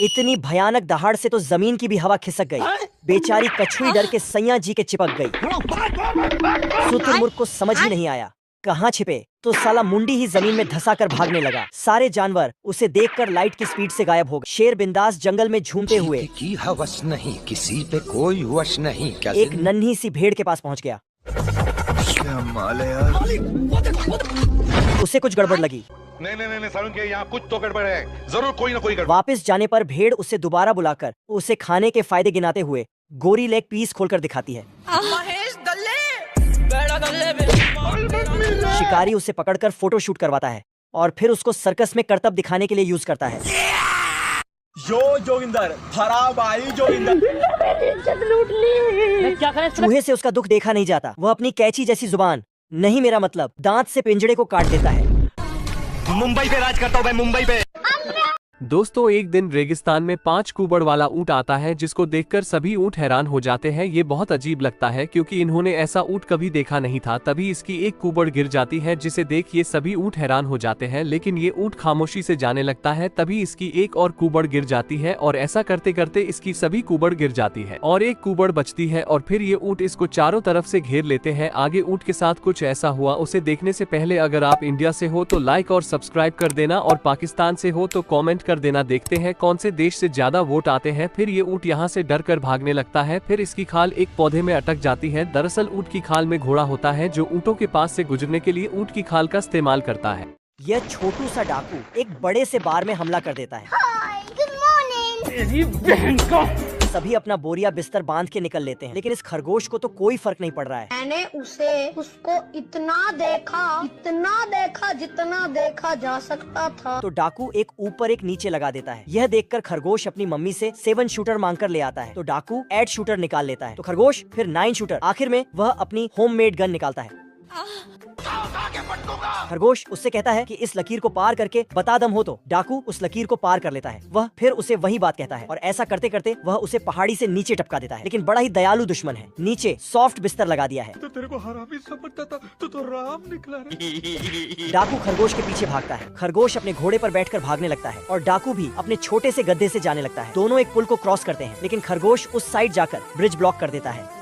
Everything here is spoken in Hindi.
इतनी भयानक दहाड़ से तो जमीन की भी हवा खिसक गई। बेचारी कछुई डर के सैया जी के चिपक गई। शुतुरमुर्ग को समझ ही नहीं आया कहाँ छिपे, तो साला मुंडी ही जमीन में धंसा कर भागने लगा। सारे जानवर उसे देखकर लाइट की स्पीड से गायब हो गए। शेर बिंदास जंगल में झूमते हुए की हवस नहीं, किसी पे कोई वश नहीं। क्या एक नन्ही सी भेड़ के पास पहुंच गया। क्या माल है यार। उसे कुछ गड़बड़ लगी। नहीं सारुण के यहाँ कुछ तो गड़बड़ है, जरूर कोई ना कोई गड़बड़। वापस जाने पर भेड़ उसे दोबारा बुलाकर उसे खाने के फायदे गिनाते हुए गोरी लेग पीस खोलकर दिखाती है। शिकारी उसे पकड़कर फोटो शूट करवाता है और फिर उसको सर्कस में करतब दिखाने के लिए यूज करता है। जोगिंदर भाई जोगिंदर चूहे से उसका दुख देखा नहीं जाता। वह अपनी कैंची जैसी जुबान, नहीं मेरा मतलब दांत से पिंजड़े को काट देता है। मुंबई पे राज करता हूँ मैं, मुंबई पे। दोस्तों एक दिन रेगिस्तान में 5 कुबड़ वाला ऊंट आता है, जिसको देखकर सभी ऊंट हैरान हो जाते हैं। ये बहुत अजीब लगता है क्योंकि इन्होंने ऐसा ऊंट कभी देखा नहीं था। तभी इसकी एक कुबड़ गिर जाती है, जिसे देख ये सभी ऊंट हैरान हो जाते हैं। लेकिन ये ऊंट खामोशी से जाने लगता है। तभी इसकी एक और कुबड़ गिर जाती है और ऐसा करते करते इसकी सभी कुबड़ गिर जाती है और एक कुबड़ बचती है। और फिर ये ऊंट इसको चारों तरफ से घेर लेते हैं। आगे ऊंट के साथ कुछ ऐसा हुआ। उसे देखने से पहले अगर आप इंडिया से हो तो लाइक और सब्सक्राइब कर देना, और पाकिस्तान से हो तो कॉमेंट कर देना। देखते हैं कौन से देश से ज्यादा वोट आते हैं। फिर ये ऊंट यहाँ से डर कर भागने लगता है। फिर इसकी खाल एक पौधे में अटक जाती है। दरअसल ऊंट की खाल में घोड़ा होता है, जो ऊंटों के पास से गुजरने के लिए ऊंट की खाल का इस्तेमाल करता है। यह छोटू सा डाकू एक बड़े से बार में हमला कर देता है। सभी अपना बोरिया बिस्तर बांध के निकल लेते हैं, लेकिन इस खरगोश को तो कोई फर्क नहीं पड़ रहा है। मैंने उसको इतना देखा जितना देखा जा सकता था। तो डाकू एक ऊपर एक नीचे लगा देता है। यह देखकर खरगोश अपनी मम्मी से 7 शूटर मांगकर ले आता है। तो डाकू 8 शूटर निकाल लेता है। तो खरगोश फिर 9 शूटर। आखिर में वह अपनी होममेड गन निकालता है। खरगोश उससे कहता है कि इस लकीर को पार करके बता दम हो। तो डाकू उस लकीर को पार कर लेता है। वह फिर उसे वही बात कहता है और ऐसा करते करते वह उसे पहाड़ी से नीचे टपका देता है। लेकिन बड़ा ही दयालु दुश्मन है, नीचे सॉफ्ट बिस्तर लगा दिया है। तो तेरे को हरामी समझता था तो राम निकला रे। डाकू खरगोश के पीछे भागता है। खरगोश अपने घोड़े पर बैठकर भागने लगता है और डाकू भी अपने छोटे से गद्दे से जाने लगता है। दोनों एक पुल को क्रॉस करते हैं, लेकिन खरगोश उस साइड जाकर ब्रिज ब्लॉक कर देता है।